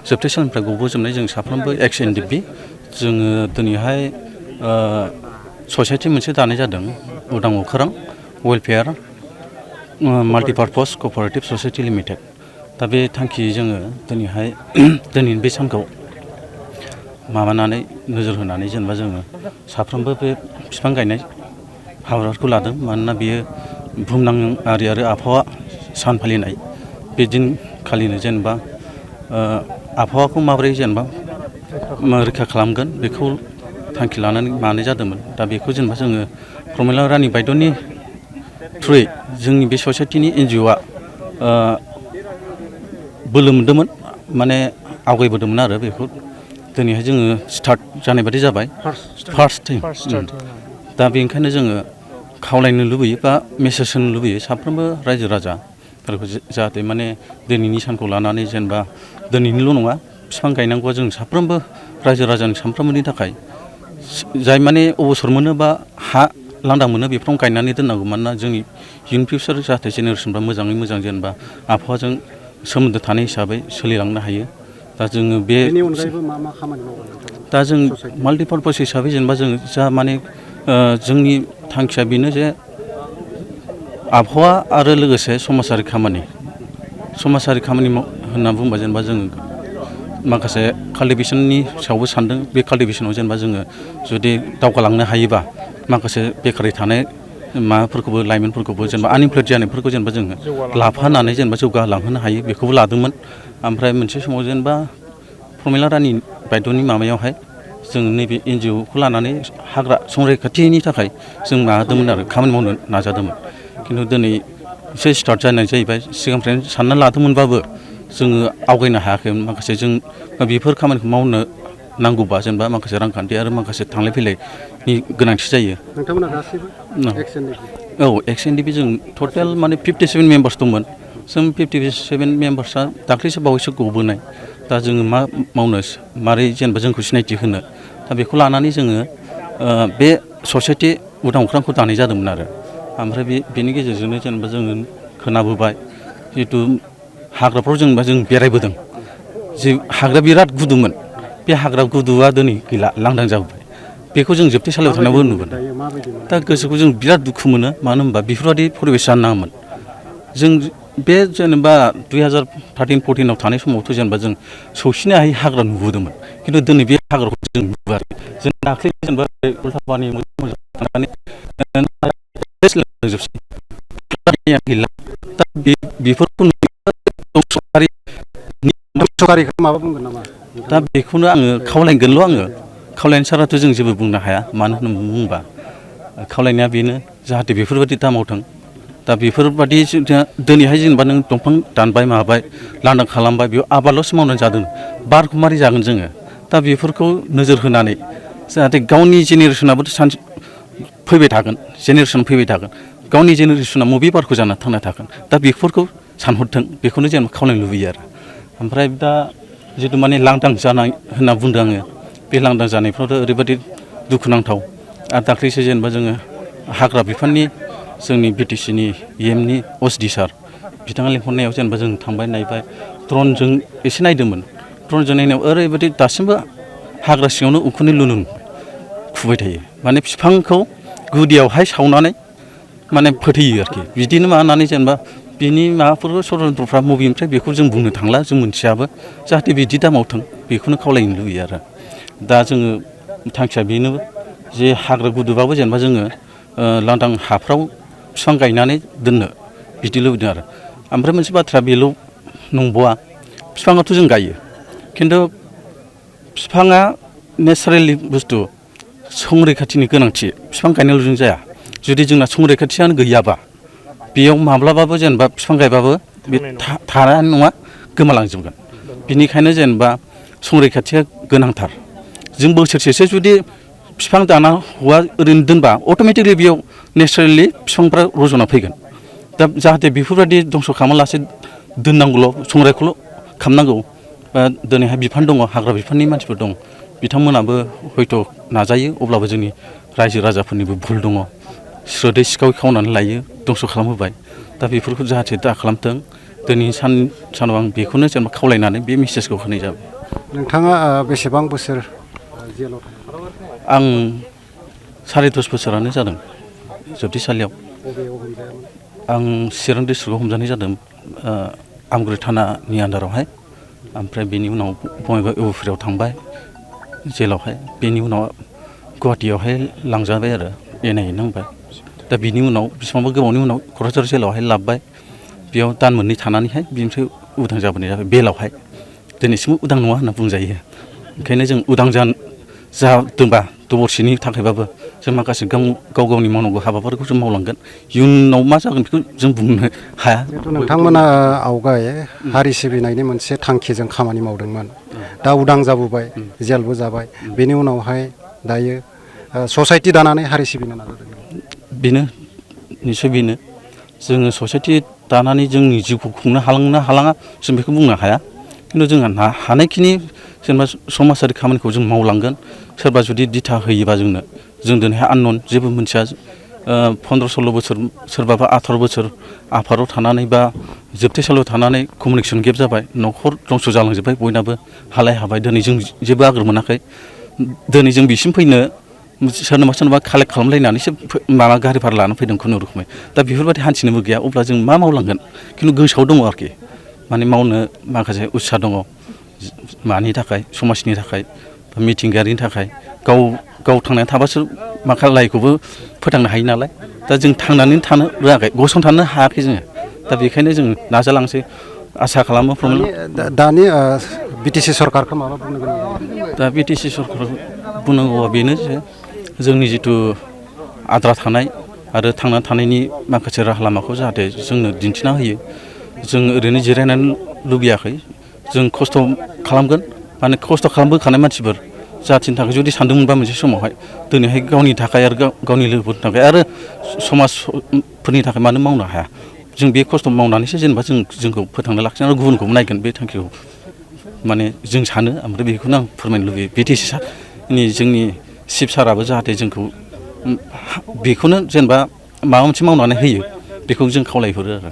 जोबथेसालिनिफ्राय गबोजोबनाय जों साफ्रोमबो एक्स एनडिपि जोङो दिनैहाय ससाइटि मोनसे दानाय जादों उदां अखोरां वेलफेयार माल्टिपार्पस कअपारेटिभ ससाइटि लिमिटेड। दा बे थांखियै जोङो दिनैहाय दिनैनि बे सानखौ माबानानै नोजोर होनानै जेनेबा जोङो साफ्रोमबो बे बिफां गायनाय हाबाफारिखौ लादों। मानोना बेयो बुहुमनाङारि आरो आबहावा सान फालिनाय बे दिनखालिनो जेनेबा आबहावाखौ माबोरै जेनेबा रैखा खालामगोन बेखौ थांखि लानानै मानाय जादोंमोन। दा बेखौ जेनेबा जोङो प्रमिला रानि बायद'नि थ्रुयै जोंनि बे ससाइटिनि एनजिअ'आ बोलो मोन्दोंमोन, माने आवगायबोदोंमोन आरो बेखौ दिनैहाय जोङो स्टार्ट जानाय बादि जाबाय फार्स्ट टाइम। दा बेनिखायनो जोङो खावलायनो लुबैयो बा मेसेज होनो लुबैयो साफ्रोमबो रायजो राजाफोरखौ जाहाथे माने दिनैनि सानखौ लानानै जेनेबा दिनैनिल' नङा बिफां गायनांगौआ जों साफ्रोमबो रायजो राजानि सानफ्रोमबोनि थाखाय जाय माने अबसर मोनो बा हा लांदां मोनो बेफोराव गायनानै दोननांगौ। मानोना जोंनि इयुन फिउचार जाहाथे जेनेरेसनफ्रा मोजाङै मोजां जेनेबा आबहावाजों सोमोन्दो थानाय हिसाबै सोलिलांनो हायो। दा जोङो बेनि अनगायैबो मा मा खामानि मावगोन? दा जों माल्टिपार्पस हिसाबै जेनेबा जों जा माने जोंनि थांखिया बेनो जे आबहावा आरो लोगोसे समाजारि खामानि होनना बुंबा जेनेबा जोङो माखासे काल्टिभेसननि सायावबो सानदों। बे काल्टिभेसनाव जेनेबा जोङो जुदि दावगालांनो हायोबा माखासे बेकारै थानाय माबाफोरखौबो लाइमोनफोरखौबो जेनेबा आनइमप्लयड जानायफोरखौ जेनेबा जोङो लाफानानै जेनेबा जौगालांहोनो हायो बेखौबो लादोंमोन। ओमफ्राय मोनसे समाव जेनेबा प्रमिला रानि बायद'नि माबायावहाय जों नैबे एनजिअ'खौ लानानै हाग्रा संरैखाथिनि थाखाय जों माबादोंमोन आरो खामानि मावनो नाजादोंमोन। खिन्थु दिनै एसे स्टार्ट जानाय जाहैबाय। सिगांनिफ्रायनो सानना लादोंमोनबाबो जोङो आवगायनो हायाखैमोन। माखासे जों बेफोर खामानिखौ मावनो नांगौबा जेनेबा माखासे रांखान्थि आरो माखासे थांलाय फैलायनि गोनांथि जायो। नोंथांमोना गासैबो औ एक्स एनडिपि जों टटेल माने 57 मेम्बार्स दंमोन। जों 57 मेम्बार्सआ दाख्लैसो बावैसो गबोनाय। दा जोङो मा मावनो मारै जेनेबा जोंखौ सिनायथि होनो दा बेखौ लानानै जोङो बे ससाइटि उदां अख्रांखौ दानाय जादोंमोन आरो। ओमफ्राय बेनि गेजेरजोंनो जेनेबा जोङो खोनाबोबाय जिहेथु हाग्राफ्राव जेनेबा जों बेरायबोदों जे हाग्रा बिराद गुदुमोन। बे हाग्रा गुदुआ दिनै गैला, लांदां जाबोबाय। बेखौ जों जोबथेसालियाव थानायावबो नुबोदों। दा गोसोखौ जों बिराद दुखु मोनो। मानो होनबा बेफोरबायदि परिबेस जानो नाङामोन। जों बे जेनेबा 2013-14आव थानाय समावथ' जेनेबा जों सौसिनो हायै हाग्रा नुबोदोंमोन। खिन्थु दिनै बे हाग्राखौ जों नुबोआखै। जों दाख्लै जेनेबा उल्थापानि थांनानै गैला। दा बेफोरखौ माबा बुंगोन नामा? दा बेखौनो आङो खावलायगोनल'। खावलायनाय साराथ' जों जेबो बुंनो हाया। मानो होननानै बुङोबा खावलायनाया बेनो जाहाथे बेफोरबायदि दा मावथों। दा बेफोरबायदि दिनैहाय जेनेबा नों दंफां दानबाय माबाय लांदां खालामबाय बेयाव आबादल'सो मावनानै जादों। बारखौ मारै जागोन जोङो? दा बेफोरखौ नोजोर होनानै जाहाथे गावनि जेनेरेसनाबोथ' सानसे फैबाय थागोन, जेनेरेसन फैबाय थागोन। गावनि जेनेरेसना बबे बारखौ जानानै थांना थागोन? दा बेफोरखौ सानहरथों बेखौनो जेनेबा खावलायनो लुबैयो आरो। ओमफ्राय दा जिथु माने लांदां जानाय होनना बुंदों आङो, बे लांदां जानायफ्रावथ' ओरैबायदि दुखुनांथाव। आरो दाख्लैसो जेनेबा जोङो हाग्रा बिफाननि जोंनि बिटिसिनि EMनि OSD सार बिथाङा लिंहरनायाव जेनेबा जों थांबाय नायबाय ड्रनजों एसे नायदोंमोन। ड्रनजों नायनायाव ओरैबायदि दासिमबो हाग्रा सिङावनो उखुन्दै लुन खुबाय थायो। माने बिफांखौ गुदियावहाय सावनानै माने फोथैयो आरोखि। बिदिनो माबानानै जेनेबा बिनि माबाफोरखौ सदनफ्रा बबेनिफ्राय बेखौ जों बुंनो थांला, जों मोनथियाबो। जाहाथे बिदि दा मावथों बेखौनो खावलायनो लुबैयो आरो। दा जोङो थांखिया बेनो जे हाग्रा गुदुबाबो जेनेबा जोङो लांदां हाफ्राव बिफां गायनानै दोननो बिदि लुबैदों आरो। ओमफ्राय मोनसे बाथ्रा बेल' नंबावा, बिफाङाथ' जों गायो। खिन्थु बिफाङा नेचारेलि बुस्थु, संरैखाथिनि गोनांथि। बिफां गायनायल'जों जाया। जुदि जोंना संरैखाथियानो गैयाबा बेयाव माब्लाबाबो जेनेबा बिफां गायबाबो बे थानाय नङा, गोमालांजोबगोन। बिनिखायनो जेनेबा संरैखाथिया गोनांथार। जों बोसोरसेसो जुदि बिफां दाना हौवा ओरैनो दोनबा अट'मेटिकलि बेयाव नेचारेलि बिफांफ्रा रज'ना फैगोन। दा जाहाथे बेफोरबायदि दंस' खालामालासे दोननांगौल', संरैखाल' खालामनांगौ। दिनैहाय बिफान दङ, हाग्रा बिफाननि मानसिफोर दं। बिथांमोनाबो हयथ' नाजायो, अब्लाबो जोंनि रायजो राजाफोरनिबो भुल दङ। स्रोदै सिखाव खावनानै लायो, दंस' खालामहोबाय। दा बेफोरखौ जाहाथे दा खालामथों। दिनैनि सानाव आं बेखौनो जेनेबा खावलायनानै बे मेसेजखौ होनाय जाबाय। नोंथाङा बेसेबां बोसोर जेलाव थायो? आं 10.5 बोसोरानो जादों जोबथेसालियाव। आं चिरां डिस्ट्रिक्टआव हमजानाय जादों आमगुरि थानानि आन्दारावहाय। ओमफ्राय बेनि उनाव बङाइगाव इउपिआव थांबाय जेलावहाय। बेनि उनाव गुवाहाटियावहाय लांजाबाय आरो एनआइए नांबाय। दा बिनि उनाव बेसेबांबा गोबावनि उनाव क'क्राझार जेलावहाय लाबोबाय। बेयाव दान मोननै थानानैहाय बिनिफ्राय उदां जाबोनाय जाबाय बेलावहाय। दिनैसिमबो उदां नङा होनना बुंजायो। ओंखायनो जों उदां जादोंबा दबरसेनि थाखायबाबो जों माखासे गाव गावनि मावनांगौ हाबाफोरखौ जों मावलांगोन। इयुनाव मा जागोन बेखौ जों बुंनो हाया। जिहेथु नोंथांमोना आवगाय हारि सिबिनायनि मोनसे थांखिजों खामानि मावदोंमोन, दा उदां जाबोबाय, जेलबो जाबाय, बेनि उनावहाय दायो ससाइटि दानानै हारि सिबिनो नाजादों। बेनो निस्सय बेनो जोङो ससाइटि दानानै जोंनि जिउखौ खुंनो हालाङा जों बेखौ बुंनो हाया। खिन्थु जोंहा हानायखिनि जेनेबा समाजारि खामानिखौ जों मावलांगोन। सोरबा जुदि दिथा होयोबा जों दिनैहाय आननन जेबो मिथिया। 15-16 बोसोर सोरबाबा 18 बोसोर आफादाव थानानै बा जोबथेसालियाव थानानै कमिउनिकेसन गेप जाबाय, न'खर दंस' जालांजोब्बाय, बयनाबो हालाय हाबाय। दिनै जों जेबो आगोर मोनाखै। दिनै जों बिसिम फैनो सोरनोबा कालेक्ट खालामलायनानैसो माबा गारि भारा लानानै फैदों खुनुरुखुमै। दा बेफोरबायदि हान्थिनोबो गैया। अब्ला जों मा मावलांगोन? खिन्थु गोसोआव दङ आरोखि, माने मावनो माखासे उत्सा दङ। मानि थाखाय? समाजनि थाखाय, मिथिंगायारिनि थाखाय। गाव थांनानै थाबासो माखालायखौबो फोथांनो हायो नालाय। दा जों थांनानै थानो रोङाखै, गसंथानो हायाखै जोङो। दा बेखायनो जों नाजालांसै, आसा खालामो। दानि बिटिसि सरकारखौ माबा बुंनो गोनां जायो? दा बिटिसि सरकारखौ बुंनांगौआ बेनो जे जोंनि जिथु आद्रा थानाय आरो थांना थानायनि माखासे राहा लामाखौ जाहाथे जोंनो दिन्थिना होयो। जों ओरैनो जिरायनानै लुबैयाखै, जों खस्थ' खालामगोन। माने खस्थ' खालामबोखानाय मानसिफोर जाथिनि थाखाय जुदि सानदोंमोनबा मोनसे समावहाय दिनैहाय गावनि थाखाय आरो गावनि लोगोफोरनि थाखाय आरो समाजफोरनि थाखाय मानो मावनो हाया? जों बे खस्थ' मावनानैसो जेनेबा जोंखौ फोथांना लाखिनानै गुबुनखौबो नायगोन, बे थांखिखौ माने जों सानो। ओमफ्राय बेखौनो आं फोरमायनो लुबैयो। बिटिसि जोंनि चिफ साराबो जाहाथे जोंखौ बेखौनो जेनेबा माबा मोनसे मावनानै होयो, बेखौ जों खावलायहरो आरो।